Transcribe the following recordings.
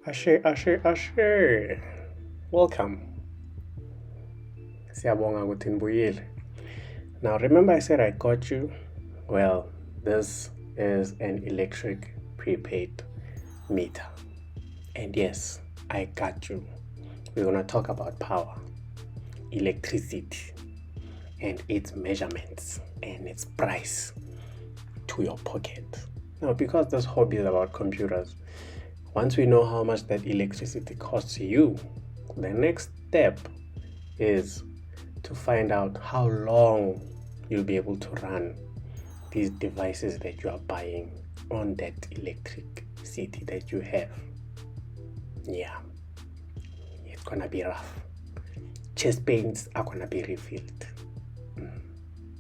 Ashe. Welcome. Siyabonga ukuthi nibuyile. Now remember I said I got you? Well, this is an electric prepaid meter. And yes, I got you. We're going to talk about power, electricity, and its measurements and its price to your pocket. Now, because this hobby is about computers, once we know how much that electricity costs you, the next step is to find out how long you'll be able to run these devices that you are buying on that electricity that you have. Yeah, it's gonna be rough. Chest pains are gonna be revealed.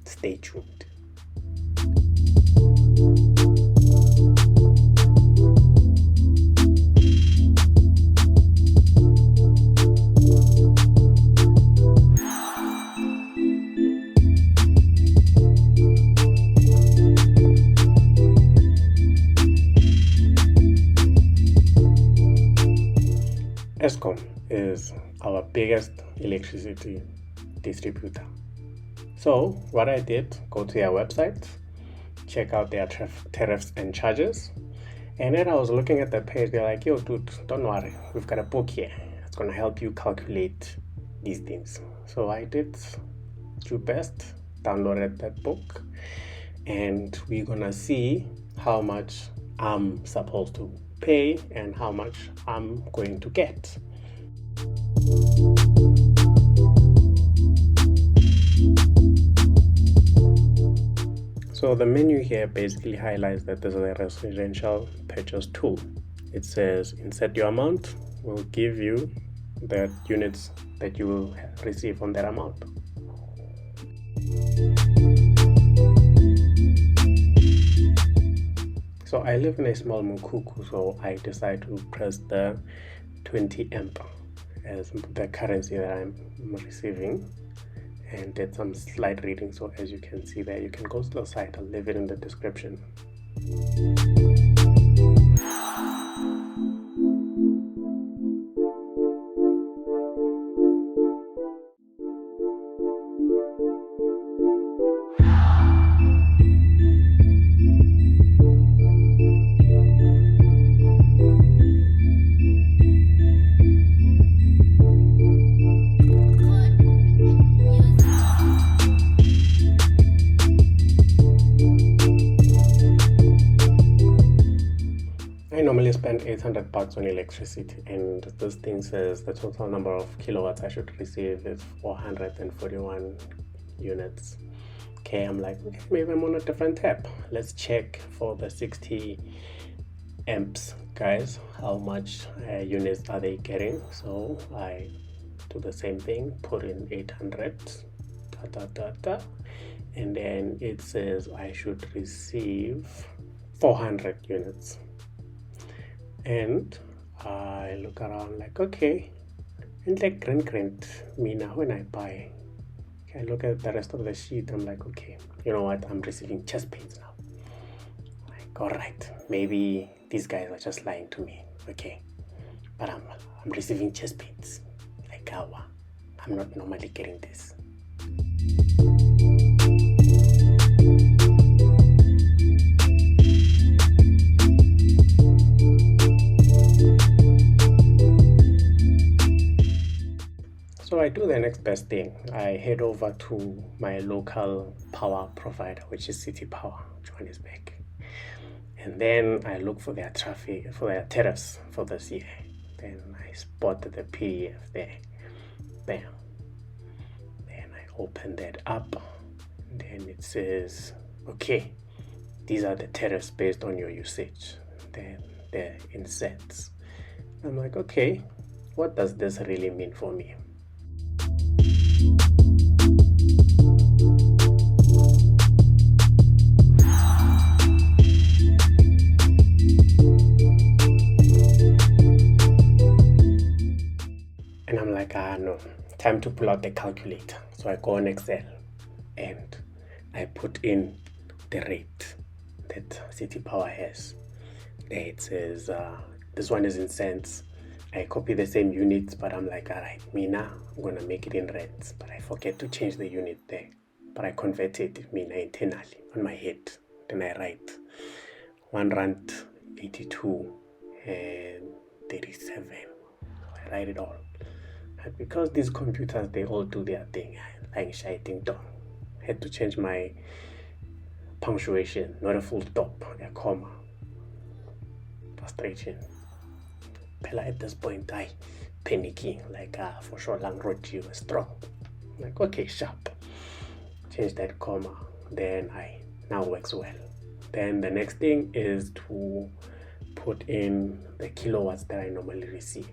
Stay tuned. Eskom is our biggest electricity distributor. So what I did, go to their website, check out their tariffs and charges. And then I was looking at the page, they're like, yo dude, don't worry, we've got a book here. It's gonna help you calculate these things. So I did do best, downloaded that book, and we're gonna see how much I'm supposed to pay and how much I'm going to get. So the menu here basically highlights that this is a residential purchase tool. It says insert your amount, will give you the units that you will receive on that amount. So I live in a small mukuku, so I decide to press the 20 amp as the currency that I'm receiving, and did some slight reading. So as you can see there, you can go to the site, I'll leave it in the description. I normally spend 800 bucks on electricity, and this thing says the total number of kilowatts I should receive is 441 units. Okay, I'm like, okay, maybe I'm on a different tab. Let's check for the 60 amps guys, how much units are they getting. So I do the same thing, put in 800 and then it says I should receive 400 units. And I look around like, okay, and like grant mina when I buy. I look at the rest of the sheet, I'm like, okay, you know what, I'm receiving chest pains now. Like, all right, maybe these guys are just lying to me, okay, but I'm receiving chest pains. Like, I'm not normally getting this. So I do the next best thing. I head over to my local power provider, which is City Power, Johannesburg. And then I look for their tariffs for this year. Then I spot the PDF there. Bam. Then I open that up. Then it says, okay, these are the tariffs based on your usage. Then the insets. I'm like, okay, what does this really mean for me? And I'm like, no, time to pull out the calculator. So I go on Excel and I put in the rate that City Power has. There it says, this one is in cents. I copy the same units, but I'm like, all right, Mina, I'm gonna make it in rands, but I forget to change the unit there. But I convert it, Mina, internally on my head. Then I write 1 rand 82 and 37. I write it all. But because these computers, they all do their thing, like shouting down. I had to change my punctuation, not a full stop, a comma. Frustration. At this point, I panicking, like, for sure, long road you strong. Like, okay, sharp. Change that comma. Then now works well. Then the next thing is to put in the kilowatts that I normally receive.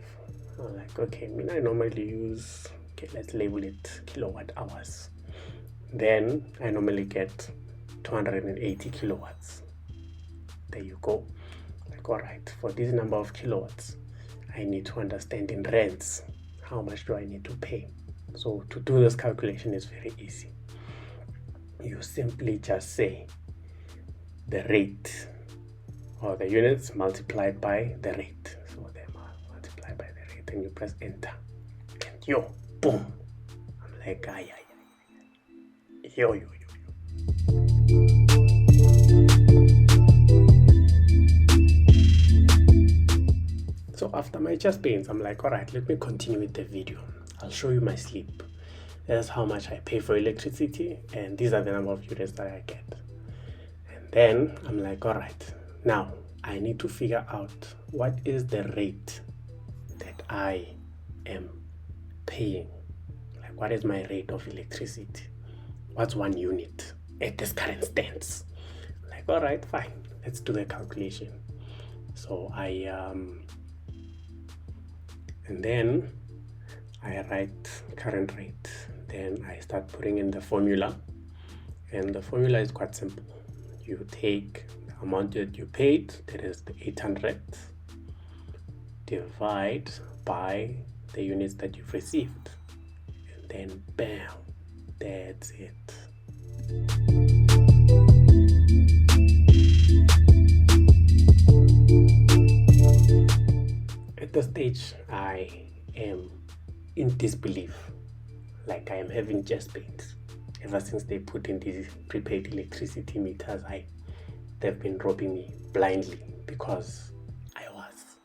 I'm like, okay, I normally use, okay, let's label it kilowatt hours. Then I normally get 280 kilowatts. There you go. Like, all right, for this number of kilowatts, I need to understand in rands how much do I need to pay. So to do this calculation is very easy. You simply just say the rate or the units multiplied by the rate. So they multiply by the rate, and you press enter. And boom. I'm like, yo. So after my chest pains, I'm like, all right, let me continue with the video. I'll show you my sleep. That's how much I pay for electricity, and these are the number of units that I get. And then I'm like, all right, now I need to figure out what is the rate that I am paying. Like, what is my rate of electricity? What's 1 unit at this current stance? Like, all right, fine, let's do the calculation. So and then I write current rate. Then I start putting in the formula, and the formula is quite simple. You take the amount that you paid, that is the 800, divide by the units that you've received, and then bam, that's it. At this stage, I am in disbelief, like I am having chest pains. Ever since they put in these prepaid electricity meters, they've been robbing me blindly because I was.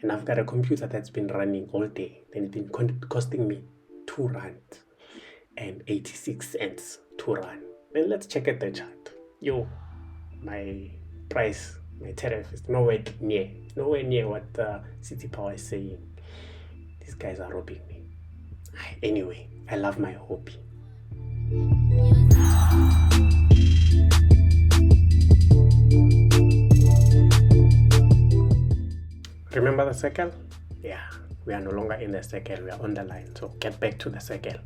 And I've got a computer that's been running all day, and it's been costing me 2 rand and 86 cents to run. Then let's check at the chart. My price, my tariff is nowhere near what City Power is saying. These guys are robbing me. Anyway, I love my hobby. Remember the circle? Yeah, we are no longer in the circle, we are on the line. So get back to the circle.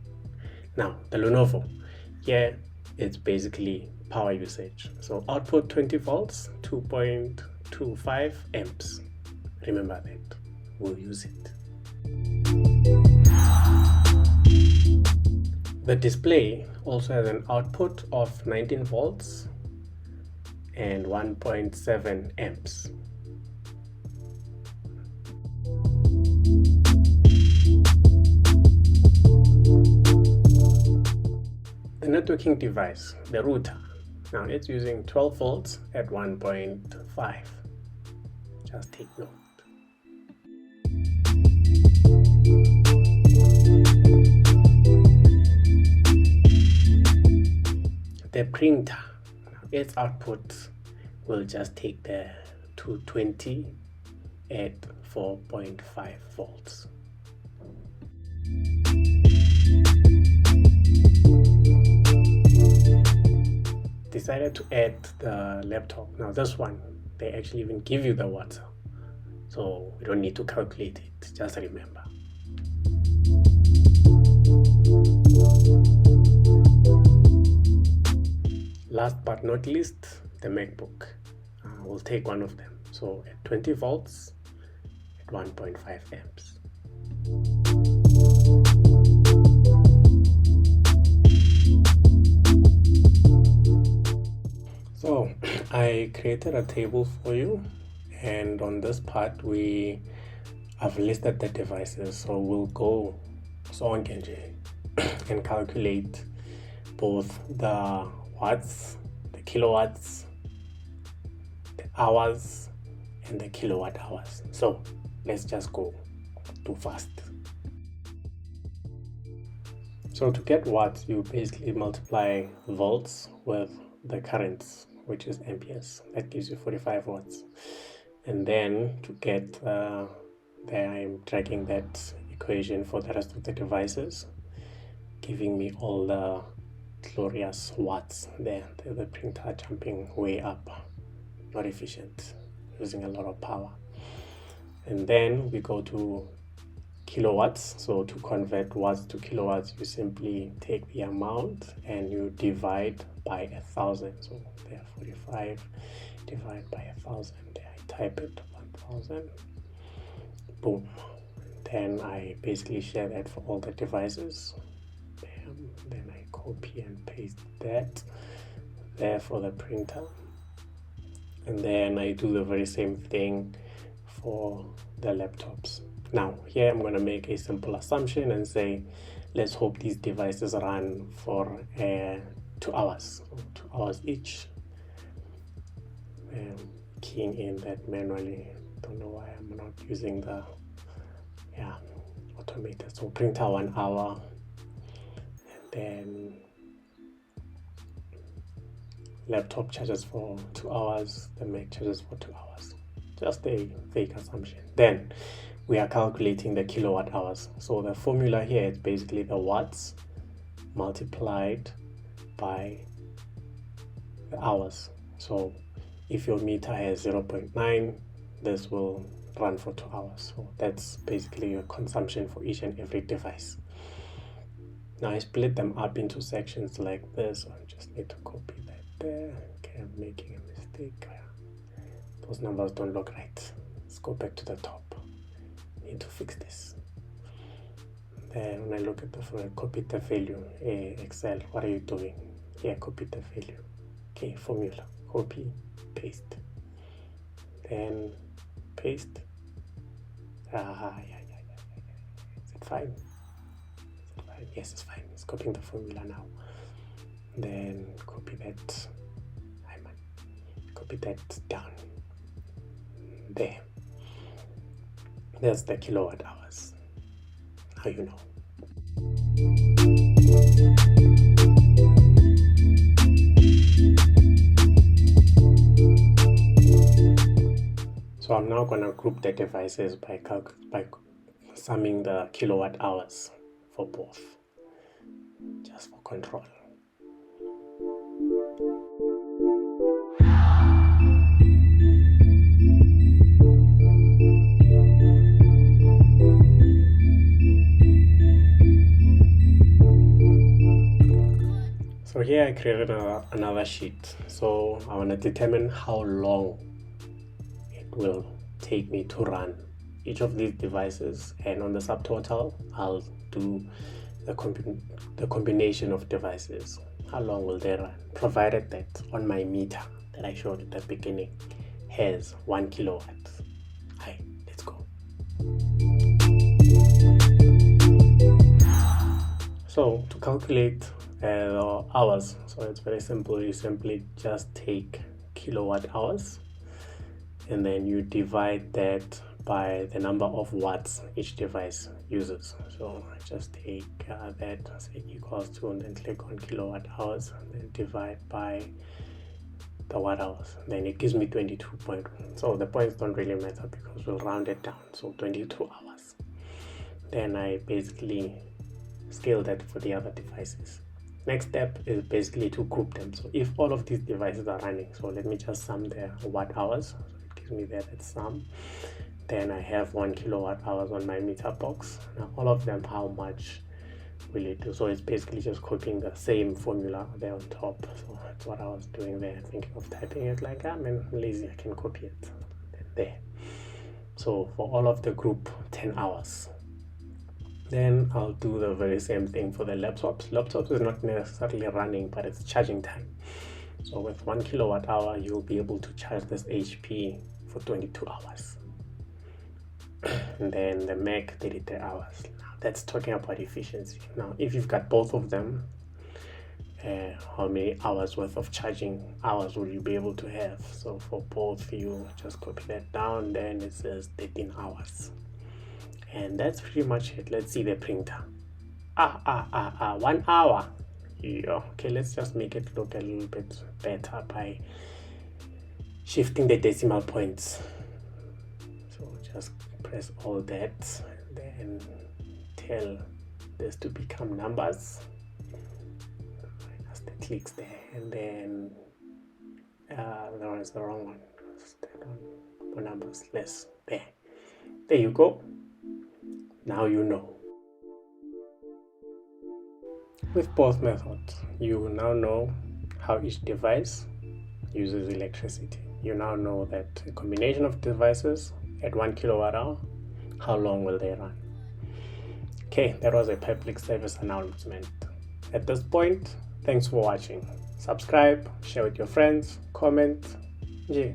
Now, the Lenovo. Here, it's basically power usage. So output 20 volts, 2.25 amps. Remember that. We'll use it. The display also has an output of 19 volts and 1.7 amps. The networking device, the router, now it's using 12 volts at 1.5. Just take note. The printer, its output will just take the 220 at 4.5 volts. Decided to add the laptop. Now this one, they actually even give you the water, so we don't need to calculate it, just remember. Last but not least, the MacBook. We'll take one of them. So at 20 volts at 1.5 amps. So I created a table for you, and on this part we I've listed the devices, so we'll go sonke nje and calculate both the watts, the kilowatts, the hours, and the kilowatt hours. So let's just go too fast. So to get watts, you basically multiply volts with the currents, which is amperes. That gives you 45 watts. And then to get there, I'm tracking that equation for the rest of the devices, giving me all the glorious watts there. The printer jumping way up, not efficient, using a lot of power. And then we go to kilowatts. So to convert watts to kilowatts, you simply take the amount and you divide by 1,000. So there 45 divided by 1,000. There I type it 1,000. Boom. Then I basically share that for all the devices. Bam. Then I copy and paste that there for the printer. And then I do the very same thing for the laptops. Now here I'm going to make a simple assumption and say, let's hope these devices run for 2 hours, so 2 hours each. Keying in that manually. Don't know why I'm not using the automated. So printer 1 hour, and then laptop charges for 2 hours, the Mac charges for 2 hours. Just a fake assumption. Then we are calculating the kilowatt hours. So the formula here is basically the watts multiplied by the hours. So if your meter has 0.9, this will run for 2 hours. So that's basically your consumption for each and every device. Now I split them up into sections like this. So I just need to copy that there. Okay, I'm making a mistake. Those numbers don't look right. Let's go back to the top. Need to fix this. Then when I look at the formula, copy the value. Excel, what are you doing? Here, copy the value. Okay, formula, copy, paste. Then paste. Is it fine? Yes, it's fine. It's copying the formula now. Then copy that. Copy that down. There. That's the kilowatt hours. Now you know. So I'm now going to group the devices by summing the kilowatt hours for both, just for control. So here I created another sheet. So I want to determine how long it will take me to run each of these devices, and on the subtotal I'll do the combination of devices. How long will they run, provided that on my meter that I showed at the beginning has 1 kilowatt. Hi, let's go. So to calculate hours, so it's very simple. You simply just take kilowatt hours and then you divide that by the number of watts each device uses. So I just take that, say equals to, and then click on kilowatt hours and then divide by the watt hours. Then it gives me 22.1. So the points don't really matter because we'll round it down. So 22 hours. Then I basically scale that for the other devices. Next step is basically to group them. So if all of these devices are running, so let me just sum their watt hours. So it gives me that sum. Then I have 1 kilowatt hours on my meter box. Now all of them, how much will it do? So it's basically just copying the same formula there on top. So that's what I was doing there, thinking of typing it like, I'm lazy, I can copy it there. So for all of the group 10 hours. Then I'll do the very same thing for the laptops. Laptops is not necessarily running, but it's charging time. So with 1 kilowatt hour, you'll be able to charge this HP for 22 hours. and then the Mac 33 hours. Now that's talking about efficiency. Now if you've got both of them, how many hours worth of charging hours will you be able to have? So for both, you just copy that down, then it says 13 hours, and that's pretty much it. Let's see the printer. 1 hour. Yeah, okay, let's just make it look a little bit better by shifting the decimal points. So just press all that, then tell this to become numbers. Minus the clicks there, and then that one is the wrong one. The numbers less. There you go. Now you know. With both methods, you now know how each device uses electricity. You now know that a combination of devices at 1 kilowatt hour, how long will they run? Okay, that was a public service announcement. At this point, thanks for watching. Subscribe, share with your friends, comment. Yeah.